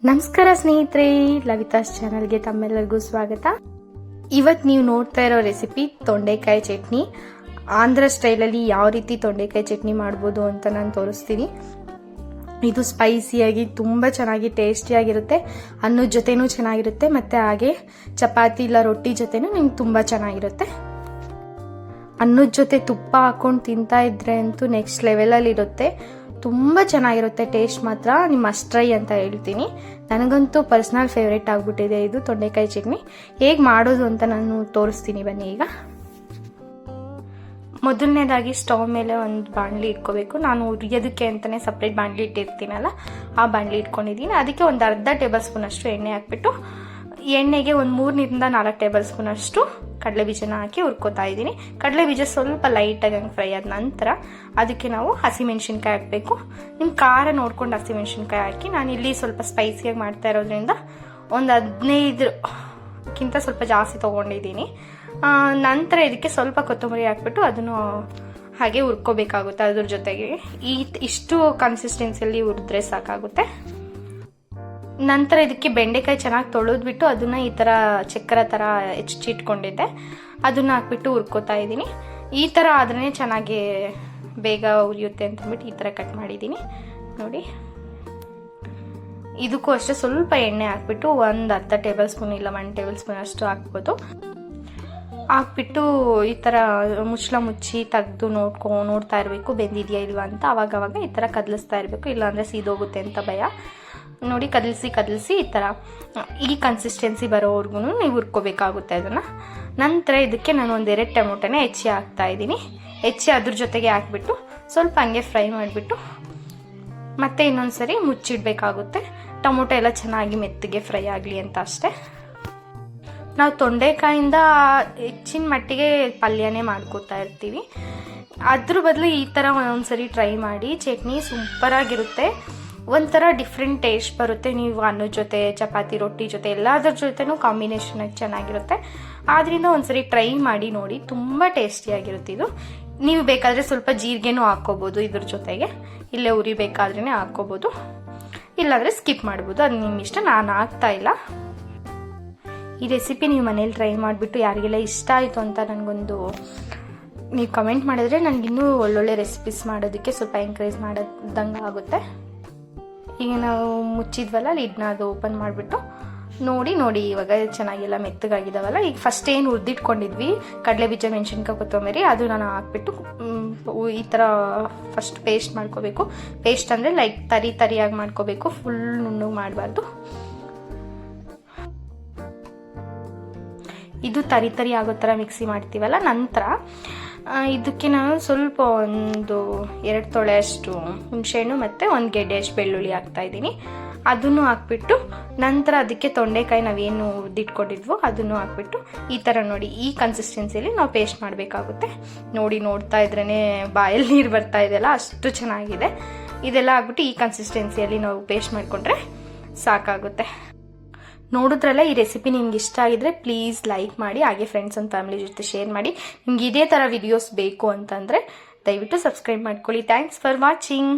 ನಮಸ್ಕಾರ ಸ್ನೇಹಿತರೆ, ಲವಿತಾಸ್ ಚಾನಲ್ಗೆ ತಮ್ಮೆಲ್ಲರಿಗೂ ಸ್ವಾಗತ. ಇವತ್ತು ನೀವು ನೋಡ್ತಾ ಇರೋ ರೆಸಿಪಿ ತೊಂಡೆಕಾಯಿ ಚಟ್ನಿ. ಆಂಧ್ರ ಸ್ಟೈಲಲ್ಲಿ ಯಾವ ರೀತಿ ತೊಂಡೆಕಾಯಿ ಚಟ್ನಿ ಮಾಡ್ಬೋದು ಅಂತ ನಾನು ತೋರಿಸ್ತೀನಿ. ಇದು ಸ್ಪೈಸಿಯಾಗಿ ತುಂಬ ಚೆನ್ನಾಗಿ ಟೇಸ್ಟಿಯಾಗಿರುತ್ತೆ. ಅನ್ನದ ಜೊತೆನೂ ಚೆನ್ನಾಗಿರುತ್ತೆ, ಮತ್ತು ಹಾಗೆ ಚಪಾತಿ ಇಲ್ಲ ರೊಟ್ಟಿ ಜೊತೆನೂ ನಿಮ್ಗೆ ತುಂಬ ಚೆನ್ನಾಗಿರುತ್ತೆ. ಅನ್ನದ ಜೊತೆ ತುಪ್ಪ ಹಾಕೊಂಡು ತಿಂತಾ ಇದ್ರೆ ಅಂತೂ ನೆಕ್ಸ್ಟ್ ಲೆವೆಲಲ್ಲಿ ಇರುತ್ತೆ. ತುಂಬ ಚೆನ್ನಾಗಿರುತ್ತೆ. ಟೇಸ್ಟ್ ಮಾತ್ರ ನಿಮ್ಮ ಮಸ್ಟ್ ಟ್ರೈ ಅಂತ ಹೇಳ್ತೀನಿ. ನನಗಂತೂ ಪರ್ಸ್ನಲ್ ಫೇವ್ರೇಟ್ ಆಗಿಬಿಟ್ಟಿದೆ ಇದು ತೊಂಡೆಕಾಯಿ ಚಟ್ನಿ. ಹೇಗೆ ಮಾಡೋದು ಅಂತ ನಾನು ತೋರಿಸ್ತೀನಿ ಬನ್ನಿ. ಈಗ ಮೊದಲನೇದಾಗಿ ಸ್ಟವ್ ಮೇಲೆ ಒಂದು ಬಾಣಲಿ ಇಟ್ಕೋಬೇಕು. ನಾನು ಉರಿಯೋದಕ್ಕೆ ಅಂತಲೇ ಸಪ್ರೇಟ್ ಬಾಣಲಿ ಇಟ್ಟಿರ್ತೀನಲ್ಲ, ಆ ಬಾಣಲಿ ಇಟ್ಕೊಂಡಿದ್ದೀನಿ. ಅದಕ್ಕೆ ಒಂದು ಅರ್ಧ ಟೇಬಲ್ ಸ್ಪೂನ್ ಅಷ್ಟು ಎಣ್ಣೆ ಹಾಕ್ಬಿಟ್ಟು, ಎಣ್ಣೆಗೆ ಒಂದು 3 4 ಟೇಬಲ್ ಸ್ಪೂನ್ ಅಷ್ಟು ಕಡಲೆ ಬೀಜನ ಹಾಕಿ ಹುರ್ಕೋತಾ ಇದ್ದೀನಿ. ಕಡಲೆ ಬೀಜ ಸ್ವಲ್ಪ ಲೈಟಾಗಿ ಹಂಗೆ ಫ್ರೈ ಆದ ನಂತರ ಅದಕ್ಕೆ ನಾವು ಹಸಿಮೆಣ್ಸಿನ್ಕಾಯಿ ಹಾಕಬೇಕು. ನಿಮ್ಮ ಖಾರ ನೋಡ್ಕೊಂಡು ಹಸಿಮೆಣ್ಸಿನ್ಕಾಯಿ ಹಾಕಿ. ನಾನಿಲ್ಲಿ ಸ್ವಲ್ಪ ಸ್ಪೈಸಿಯಾಗಿ ಮಾಡ್ತಾ ಇರೋದ್ರಿಂದ ಒಂದು 15ಕ್ಕಿಂತ ಸ್ವಲ್ಪ ಜಾಸ್ತಿ ತೊಗೊಂಡಿದ್ದೀನಿ. ನಂತರ ಇದಕ್ಕೆ ಸ್ವಲ್ಪ ಕೊತ್ತಂಬರಿ ಹಾಕ್ಬಿಟ್ಟು ಅದನ್ನು ಹಾಗೆ ಹುರ್ಕೋಬೇಕಾಗುತ್ತೆ. ಅದ್ರ ಜೊತೆಗೆ ಇಷ್ಟು ಕನ್ಸಿಸ್ಟೆನ್ಸಿಯಲ್ಲಿ ಹುರಿದ್ರೆ ಸಾಕಾಗುತ್ತೆ. ನಂತರ ಇದಕ್ಕೆ ಬೆಂಡೆಕಾಯಿ ಚೆನ್ನಾಗಿ ತೊಳೆದ್ಬಿಟ್ಟು ಅದನ್ನ ಈ ಥರ ಚಕ್ರ ಥರ ಹೆಚ್ಚಿಟ್ಕೊಂಡಿದ್ದೆ, ಅದನ್ನ ಹಾಕ್ಬಿಟ್ಟು ಹುರ್ಕೋತಾ ಇದ್ದೀನಿ. ಈ ಥರ ಆದ್ರೇ ಚೆನ್ನಾಗಿ ಬೇಗ ಉರಿಯುತ್ತೆ ಅಂತಂದ್ಬಿಟ್ಟು ಈ ಥರ ಕಟ್ ಮಾಡಿದ್ದೀನಿ ನೋಡಿ. ಇದಕ್ಕೂ ಅಷ್ಟೇ ಸ್ವಲ್ಪ ಎಣ್ಣೆ ಹಾಕ್ಬಿಟ್ಟು ಒಂದು ಅರ್ಧ ಟೇಬಲ್ ಸ್ಪೂನ್ ಇಲ್ಲ 1 ಟೇಬಲ್ ಸ್ಪೂನ್ ಅಷ್ಟು ಹಾಕ್ಬೋದು. ಹಾಕ್ಬಿಟ್ಟು ಈ ಥರ ಮುಚ್ಚಳ ಮುಚ್ಚಿ ತೆಗೆದು ನೋಡ್ತಾ ಇರಬೇಕು ಬೆಂದಿದೆಯಾ ಇಲ್ವಾ ಅಂತ. ಅವಾಗವಾಗ ಈ ಥರ ಕದಲಿಸ್ತಾ ಇರಬೇಕು, ಇಲ್ಲಾಂದರೆ ಸೀದೋಗುತ್ತೆ ಅಂತ ಭಯ. ನೋಡಿ, ಕದಲಿಸಿ ಈ ಥರ ಈ ಕನ್ಸಿಸ್ಟೆನ್ಸಿ ಬರೋವರೆಗೂ ನೀವು ಹುರ್ಕೋಬೇಕಾಗುತ್ತೆ ಅದನ್ನು. ನಂತರ ಇದಕ್ಕೆ ನಾನು 2 ಟೊಮೊಟೊನ ಹೆಚ್ಚಿ ಹಾಕ್ತಾ ಇದ್ದೀನಿ. ಹೆಚ್ಚಿ ಅದ್ರ ಜೊತೆಗೆ ಹಾಕ್ಬಿಟ್ಟು ಸ್ವಲ್ಪ ಹಂಗೆ ಫ್ರೈ ಮಾಡಿಬಿಟ್ಟು ಮತ್ತೆ ಇನ್ನೊಂದು ಸರಿ ಮುಚ್ಚಿಡಬೇಕಾಗುತ್ತೆ. ಟೊಮೊಟೊ ಎಲ್ಲ ಚೆನ್ನಾಗಿ ಮೆತ್ತಗೆ ಫ್ರೈ ಆಗಲಿ ಅಂತ ಅಷ್ಟೇ. ನಾವು ತೊಂಡೆಕಾಯಿಂದ ಹೆಚ್ಚಿನ ಮಟ್ಟಿಗೆ ಪಲ್ಯನೇ ಮಾಡ್ಕೋತಾ ಇರ್ತೀವಿ. ಅದ್ರ ಬದಲು ಈ ಥರ ಒಂದೊಂದ್ಸರಿ ಟ್ರೈ ಮಾಡಿ. ಚಟ್ನಿ ಸೂಪರಾಗಿರುತ್ತೆ. ಒಂಥರ ಡಿಫ್ರೆಂಟ್ ಟೇಸ್ಟ್ ಬರುತ್ತೆ. ನೀವು ಅನ್ನದ ಜೊತೆ, ಚಪಾತಿ, ರೊಟ್ಟಿ ಜೊತೆ ಎಲ್ಲದ್ರ ಜೊತೆನೂ ಕಾಂಬಿನೇಷನ್ ಆಗಿ ಚೆನ್ನಾಗಿರುತ್ತೆ. ಆದ್ರಿಂದ ಒಂದ್ಸರಿ ಟ್ರೈ ಮಾಡಿ ನೋಡಿ, ತುಂಬ ಟೇಸ್ಟಿಯಾಗಿರುತ್ತೆ ಇದು. ನೀವು ಬೇಕಾದರೆ ಸ್ವಲ್ಪ ಜೀರಿಗೆನೂ ಹಾಕ್ಕೋಬೋದು ಇದ್ರ ಜೊತೆಗೆ. ಇಲ್ಲೇ ಉರಿಬೇಕಾದ್ರೇ ಹಾಕ್ಕೋಬೋದು, ಇಲ್ಲಾಂದರೆ ಸ್ಕಿಪ್ ಮಾಡ್ಬೋದು, ಅದು ನಿಮ್ಮ ಇಷ್ಟ. ನಾನು ಹಾಕ್ತಾ ಇಲ್ಲ. ಈ ರೆಸಿಪಿ ನೀವು ಮನೇಲಿ ಟ್ರೈ ಮಾಡಿಬಿಟ್ಟು ಯಾರಿಗೆಲ್ಲ ಇಷ್ಟ ಆಯಿತು ಅಂತ ನನಗೊಂದು ನೀವು ಕಮೆಂಟ್ ಮಾಡಿದ್ರೆ ನನಗಿನ್ನೂ ಒಳ್ಳೊಳ್ಳೆ ರೆಸಿಪೀಸ್ ಮಾಡೋದಕ್ಕೆ ಸ್ವಲ್ಪ ಎಂಕರೇಜ್ ಮಾಡೋದಂಗೆ ಆಗುತ್ತೆ. ಈಗ ನಾವು ಮುಚ್ಚಿದ್ವಲ್ಲ ಲಿಡ್ನ, ಅದು ಓಪನ್ ಮಾಡಿಬಿಟ್ಟು ನೋಡಿ ಇವಾಗ ಚೆನ್ನಾಗೆಲ್ಲ ಮೆತ್ತಗಾಗಿದ್ದಾವಲ್ಲ. ಈಗ ಫಸ್ಟ್ ಏನು ಹುರಿದಿಟ್ಕೊಂಡಿದ್ವಿ ಕಡಲೆ ಬೀಜ, ಮೆಣಸಿನ್ಕಾಯಿ, ಕೊತ್ತಂಬರಿ, ಅದು ನಾನು ಹಾಕ್ಬಿಟ್ಟು ಈ ಥರ ಫಸ್ಟ್ ಪೇಸ್ಟ್ ಮಾಡ್ಕೋಬೇಕು. ಪೇಸ್ಟ್ ಅಂದರೆ ಲೈಕ್ ತರಿಯಾಗಿ ಮಾಡ್ಕೋಬೇಕು, ಫುಲ್ ನುಣ್ಣಗೆ ಮಾಡಬಾರ್ದು. ಇದು ತರಿ ಆಗೋ ಥರ ಮಿಕ್ಸಿ ಮಾಡ್ತೀವಲ್ಲ. ನಂತರ ಇದಕ್ಕೆ ನಾನು ಸ್ವಲ್ಪ ಒಂದು 2 ತೊಳೆ ಅಷ್ಟು ಹುಣಸೆಹಣ್ಣು ಮತ್ತು 1 ಗೆಡ್ಡೆ ಅಷ್ಟು ಬೆಳ್ಳುಳ್ಳಿ ಹಾಕ್ತಾ ಇದ್ದೀನಿ. ಅದನ್ನು ಹಾಕ್ಬಿಟ್ಟು ನಂತರ ಅದಕ್ಕೆ ತೊಂಡೆಕಾಯಿ ನಾವೇನು ಹುರಿದಿಟ್ಕೊಂಡಿದ್ವೋ ಅದನ್ನು ಹಾಕ್ಬಿಟ್ಟು ಈ ಥರ ನೋಡಿ, ಈ ಕನ್ಸಿಸ್ಟೆನ್ಸಿಯಲ್ಲಿ ನಾವು ಪೇಸ್ಟ್ ಮಾಡಬೇಕಾಗುತ್ತೆ. ನೋಡ್ತಾ ಇದ್ರೇ ಬಾಯಲ್ಲಿ ನೀರು ಬರ್ತಾ ಇದೆಯಲ್ಲ, ಅಷ್ಟು ಚೆನ್ನಾಗಿದೆ. ಇದೆಲ್ಲ ಹಾಕ್ಬಿಟ್ಟು ಈ ಕನ್ಸಿಸ್ಟೆನ್ಸಿಯಲ್ಲಿ ನಾವು ಪೇಸ್ಟ್ ಮಾಡಿಕೊಂಡ್ರೆ ಸಾಕಾಗುತ್ತೆ. ನೋಡಿದ್ರಲ್ಲ, ಈ ರೆಸಿಪಿ ನಿಮ್ಗೆ ಇಷ್ಟ ಆಗಿದ್ರೆ ಪ್ಲೀಸ್ ಲೈಕ್ ಮಾಡಿ, ಹಾಗೆ ಫ್ರೆಂಡ್ಸ್ ಅಂಡ್ ಫ್ಯಾಮಿಲಿ ಜೊತೆ ಶೇರ್ ಮಾಡಿ. ನಿಮ್ಗೆ ಇದೇ ಥರ ವಿಡಿಯೋಸ್ ಬೇಕು ಅಂತಂದರೆ ದಯವಿಟ್ಟು ಸಬ್ಸ್ಕ್ರೈಬ್ ಮಾಡ್ಕೊಳ್ಳಿ. Thanks for watching.